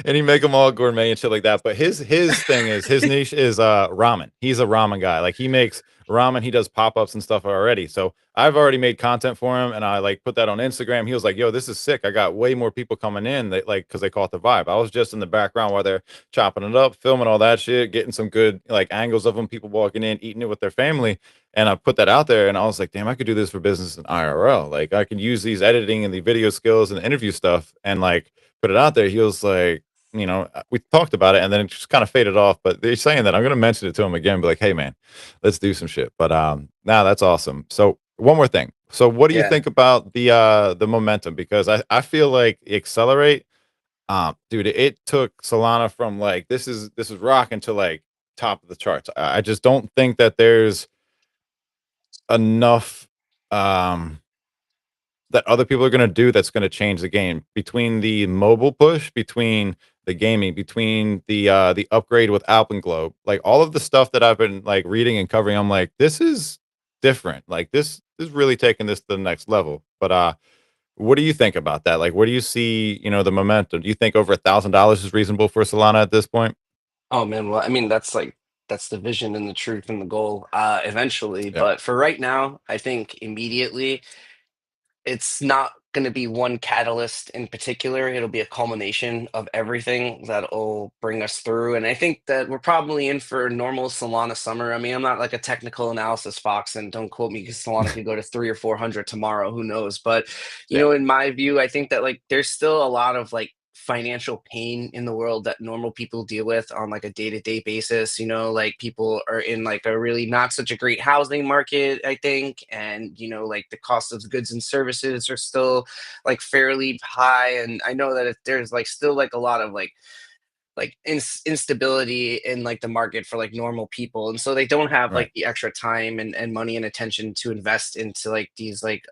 And he make them all gourmet and shit like that. But his thing is his niche is ramen. He's a ramen guy. Like he makes ramen. He does pop ups and stuff already. So I've already made content for him, and I like put that on Instagram. He was like, "Yo, this is sick. I got way more people coming in. They like because they caught the vibe. I was just in the background while they're chopping it up, filming all that shit, getting some good like angles of them. People walking in, eating it with their family." And I put that out there, and I was like, "Damn, I could do this for business in IRL. Like I could use these editing and the video skills and the interview stuff, and like." Put it out there. He was like, we talked about it and then it just kind of faded off. But they're saying that I'm going to mention it to him again, be like, hey, man, let's do some shit. But now that's awesome. So, one more thing. So, what do you Yeah. think about the momentum? Because I feel like Accelerate, dude, it took Solana from like this is rocking to like top of the charts. I just don't think that there's enough. Um, that other people are going to do that's going to change the game between the mobile push, between the gaming, between the upgrade with Alpenglobe, like all of the stuff that I've been like reading and covering. I'm like, this is different. Like this is really taking this to the next level. But what do you think about that? Like, where do you see the momentum? Do you think over $1,000 is reasonable for Solana at this point? Oh man. Well, I mean, that's the vision and the truth and the goal eventually. Yeah. But for right now, I think immediately it's not going to be one catalyst in particular. It'll be a culmination of everything that'll bring us through. And I think that we're probably in for a normal Solana summer. I mean, I'm not like a technical analysis fox, and don't quote me because Solana could go to 3 or 400 tomorrow. Who knows? But Yeah. in my view, I think that like there's still a lot of like financial pain in the world that normal people deal with on like a day-to-day basis. Like people are in like a really not such a great housing market, I think, and like the cost of goods and services are still like fairly high. And I know that there's like still like a lot of like instability in like the market for like normal people, and so they don't have Right. like the extra time and money and attention to invest into like these like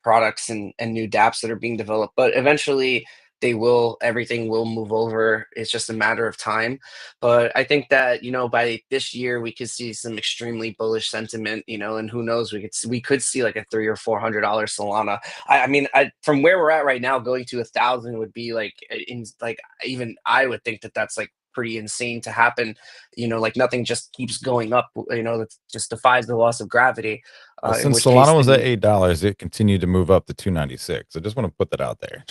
products and new dapps that are being developed. But eventually everything will move over. It's just a matter of time. But I think that by this year we could see some extremely bullish sentiment, and who knows, we could see like a $300 or $400 Solana. I mean, from where we're at right now, going to 1,000 would be like in like even I would think that that's like pretty insane to happen. Like nothing just keeps going up. That just defies the laws of gravity. Well, In since which case, Solana was at then $8, it continued to move up to 296. I just want to put that out there.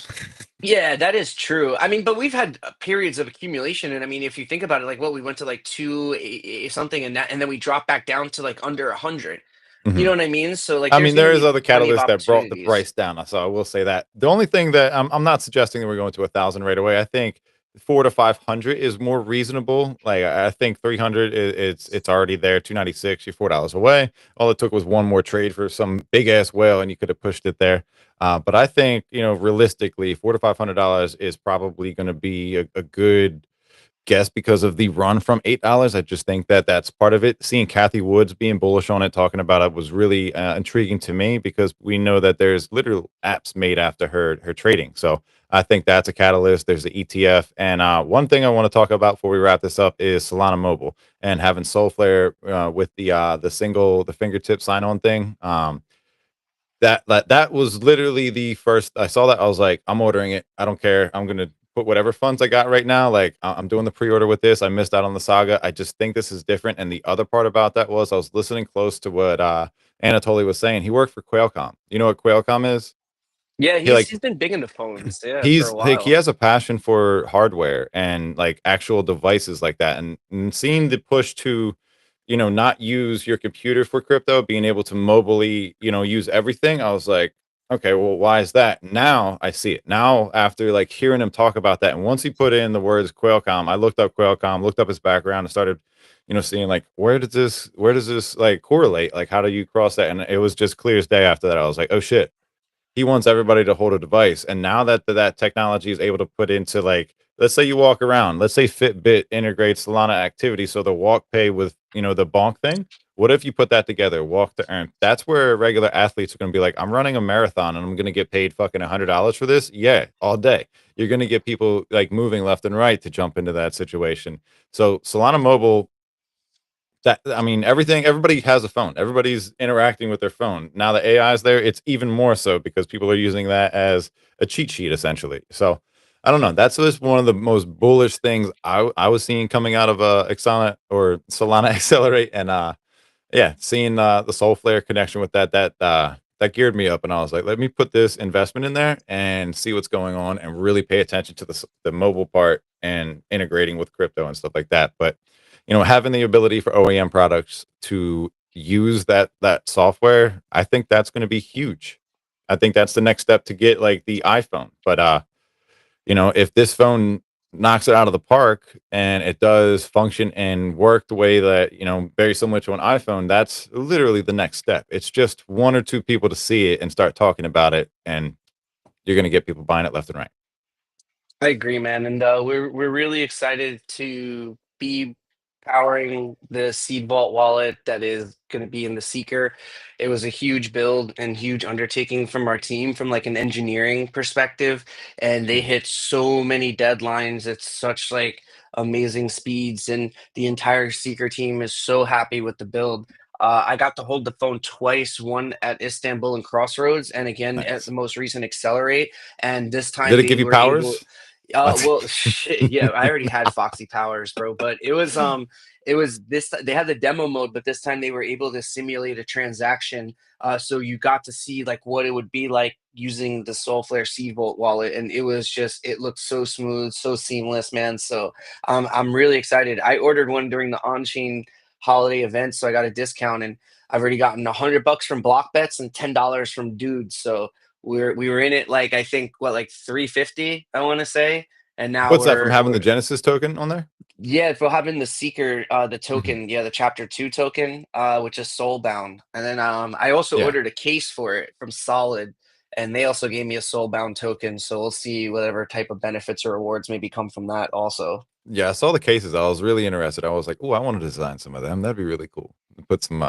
yeah, that is true. I mean, but we've had periods of accumulation, and I mean, if you think about it, like what we went to like something, and then we dropped back down to like under 100. You know Mhm. what I mean? So like, I there's mean, going to there is be other plenty of catalysts that brought the opportunities. price down. So I will say that. The only thing that I'm not suggesting that we're going to 1,000 right away. I think 400 to 500 is more reasonable. Like I think 300 it's already there. 296, you're $4 away. All it took was one more trade for some big ass whale, and you could have pushed it there. But I think realistically, $400 to $500 is probably going to be a good guess because of the run from $8. I just think that that's part of it. Seeing Kathy Woods being bullish on it, talking about it, was really intriguing to me because we know that there's literal apps made after her trading. So I think that's a catalyst. There's the ETF, and one thing I want to talk about before we wrap this up is Solana Mobile and having Soulflare with the fingertip sign on thing. That was literally the first I saw that. I was like, I'm ordering it. I don't care. I'm gonna put whatever funds I got right now. Like I'm doing the pre-order with this. I missed out on the saga. I just think this is different. And the other part about that was I was listening close to what Anatoly was saying. He worked for Qualcomm. You know what Qualcomm is? Yeah, He like he's been big into phones, yeah, for a he's like he while. has a passion for hardware and like actual devices like that, and seeing the push to not use your computer for crypto, being able to mobily use everything. I was like, okay, well, why is that? Now I see it now after like hearing him talk about that. And once he put in the words Qualcomm, I looked up Qualcomm, looked up his background, and started seeing like where does this like correlate, like how do you cross that? And it was just clear as day after that. I was like, oh shit, he wants everybody to hold a device. And now that that technology is able to put into like, let's say you walk around, let's say Fitbit integrates Solana activity, so the walk pay with the bonk thing. What if you put that together, walk to earn? That's where regular athletes are going to be like, I'm running a marathon and I'm going to get paid fucking $100 for this. Yeah, all day. You're going to get people like moving left and right to jump into that situation. So Solana Mobile, that I mean, everybody has a phone. Everybody's interacting with their phone. Now the AI is there, it's even more so because people are using that as a cheat sheet essentially. So I don't know. That's just one of the most bullish things I was seeing coming out of Exana or Solana Accelerate. And yeah, seeing the Soulflare connection with that geared me up, and I was like, let me put this investment in there and see what's going on, and really pay attention to the mobile part and integrating with crypto and stuff like that. But having the ability for OEM products to use that software, I think that's going to be huge. I think that's the next step to get like the iPhone. But if this phone knocks it out of the park and it does function and work the way that very similar to an iPhone, that's literally the next step. It's just one or two people to see it and start talking about it, and you're going to get people buying it left and right. I agree, man, and we're really excited to be powering the Seed Vault wallet that is going to be in the Seeker. It was a huge build and huge undertaking from our team, from like an engineering perspective, and they hit so many deadlines at such like amazing speeds, and the entire Seeker team is so happy with the build. I got to hold the phone twice, one at Istanbul and Crossroads, and again at the Nice. most recent Accelerate. And this time Did it give they you were able. powers? Well, shit, yeah, I already had Foxy Powers, bro, but it was this. They had the demo mode, but this time they were able to simulate a transaction, so you got to see like what it would be like using the Soulflare Seed Vault wallet, and it looked so smooth, so seamless, man. So I'm really excited. I ordered one during the on-chain holiday event, so I got a discount, and I've already gotten $100 from block bets and $10 from dudes. So We were in it like I think what like 350 I want to say, and now What's that from having the we're Genesis token on there? yeah, for having the seeker, the Mhm. token, yeah, the chapter 2 token, which is soulbound. And then I also Yeah. ordered a case for it from Solid, and they also gave me a soulbound token. So we'll see whatever type of benefits or rewards maybe come from that also. Yeah, I saw the cases. I was really interested. I was like, "Oh, I want to design some of them. That'd be really cool." Put some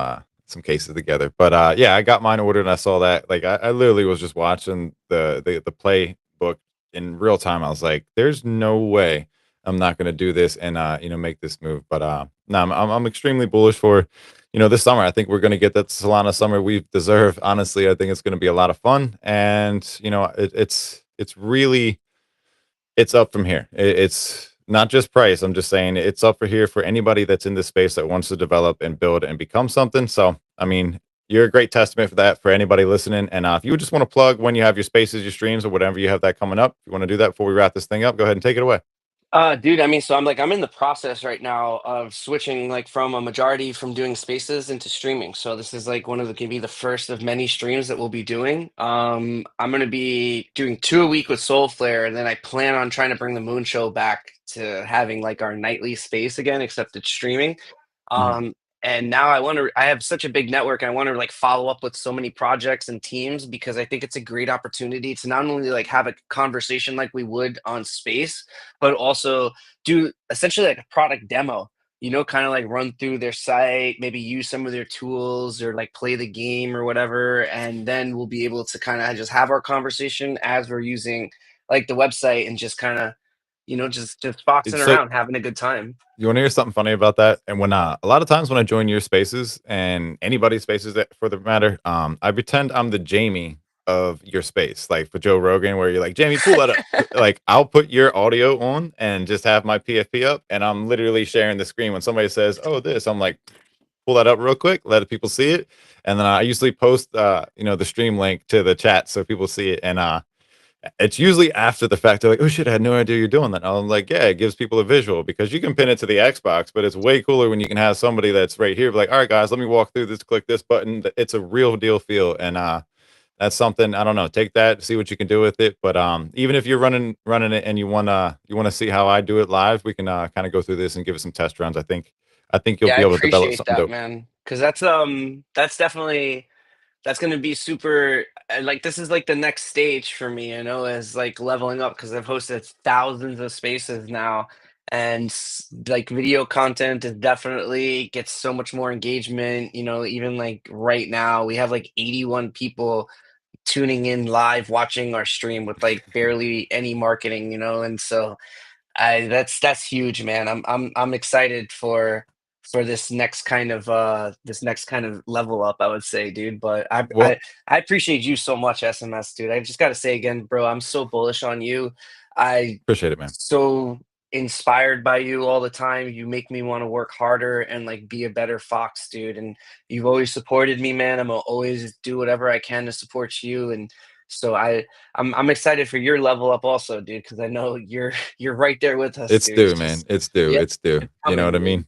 cases together. But yeah, I got mine ordered and I saw that. Like I literally was just watching the playbook in real time. I was like, "There's no way I'm not going to do this and make this move." But no, I'm extremely bullish for this summer. I think we're going to get that Solana summer we deserve. Honestly, I think it's going to be a lot of fun, and it's really it's up from here. It's not just price. I'm just saying it's up for here for anybody that's in this space that wants to develop and build and become something. So, I mean, you're a great testament for that for anybody listening. And if you just want to plug when you have your spaces, your streams, or whatever you have that coming up, if you want to do that before we wrap this thing up, go ahead and take it away. Dude, I mean, so I'm in the process right now of switching like from a majority from doing spaces into streaming. So this is like one of the can be the first of many streams that we'll be doing. I'm gonna be doing 2 a week with Soulflare, and then I plan on trying to bring the Moon Show back to having like our nightly space again, except it's streaming. Mhm. Um, and now I have such a big network. I want to like follow up with so many projects and teams because I think it's a great opportunity to not only like have a conversation like we would on space, but also do essentially like a product demo, kind of like run through their site, maybe use some of their tools or like play the game or whatever. And then we'll be able to kind of just have our conversation as we're using like the website and just kind of, just boxing So around, having a good time. you want to hear something funny about that? And when a lot of times when I join your spaces and anybody's spaces that for the matter, I pretend I'm the Jamie of your space, like for Joe Rogan, where you're like, Jamie, pull that up. Like I'll put your audio on and just have my PFP up, and I'm literally sharing the screen when somebody says, "Oh, this," I'm like, pull that up real quick, let people see it, and then I usually post, the stream link to the chat so people see it, and it's usually after the fact. They're like, "Oh shit, I had no idea you're doing that." I'm like, "Yeah, it gives people a visual because you can pin it to the Xbox, but it's way cooler when you can have somebody that's right here, be like, all right, guys, let me walk through this, click this button." It's a real deal feel, and that's something I don't know. Take that, see what you can do with it. But even if you're running it and you wanna see how I do it live, we can kind of go through this and give it some test runs. I think you'll Yeah, I be able to develop appreciate something that, dope. man. Because that's definitely that's gonna be super. Like this is like the next stage for me, as like leveling up because I've hosted thousands of spaces now, and like video content is definitely gets so much more engagement. Even like right now we have like 81 people tuning in live watching our stream with like barely any marketing, and so that's huge, man. I'm excited for this next kind of level up, I would say, dude. But Well, I appreciate you so much, SMS, dude. I just gotta say again, bro, I'm so bullish on you. I appreciate it, man. so inspired by you all the time. You make me want to work harder and like be a better Fox, dude. And you've always supported me, man. I'm gonna always do whatever I can to support you. And so I'm excited for your level up also, dude, because I know you're right there with us, It's dude. It's due, man. just It's due. yeah, It's due. it's You know coming, what I dude. mean?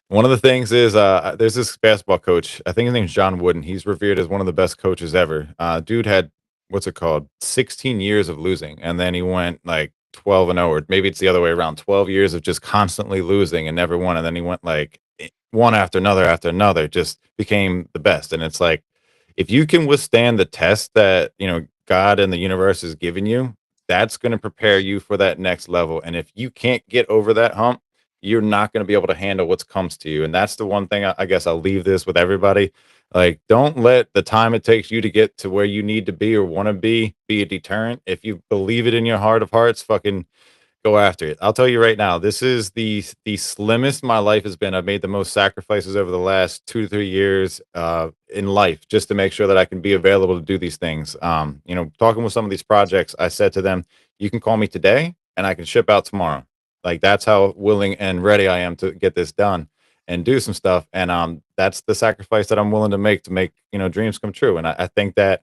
One of the things is there's this basketball coach. I think his name's John Wooden. He's revered as one of the best coaches ever. Dude had what's it called? 16 years of losing, and then he went like 12 and 0, or maybe it's the other way around. 12 years of just constantly losing and never won, and then he went like one after another, just became the best. And it's like if you can withstand the test that God and the universe has given you, that's going to prepare you for that next level. And if you can't get over that hump, you're not going to be able to handle what comes to you. And that's the one thing I guess I'll leave this with everybody. Like, don't let the time it takes you to get to where you need to be or want to be a deterrent. If you believe it in your heart of hearts, fucking go after it. I'll tell you right now, this is the slimmest my life has been. I've made the most sacrifices over the last 2 to 3 years in life just to make sure that I can be available to do these things. Talking with some of these projects, I said to them, "You can call me today, and I can ship out tomorrow." Like that's how willing and ready I am to get this done and do some stuff. And that's the sacrifice that I'm willing to make dreams come true. And I think that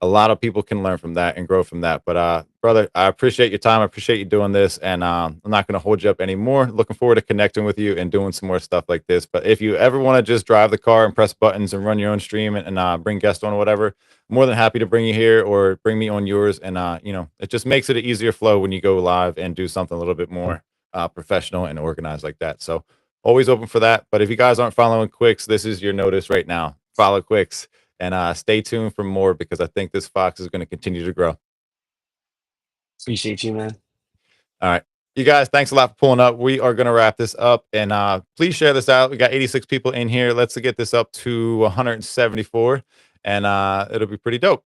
a lot of people can learn from that and grow from that. But brother, I appreciate your time. I appreciate you doing this, and I'm not going to hold you up anymore. Looking forward to connecting with you and doing some more stuff like this. But if you ever want to just drive the car and press buttons and run your own stream and bring guests on or whatever, more than happy to bring you here or bring me on yours. And it just makes it an easier flow when you go live and do something a little bit more professional and organized like that. So always open for that. But if you guys aren't following Quicks, this is your notice right now. Follow Quicks and stay tuned for more because I think this fox is going to continue to grow. Appreciate you, man. All right. You guys, thanks a lot for pulling up. We are going to wrap this up and please share this out. We got 86 people in here. Let's get this up to 174 and it'll be pretty dope.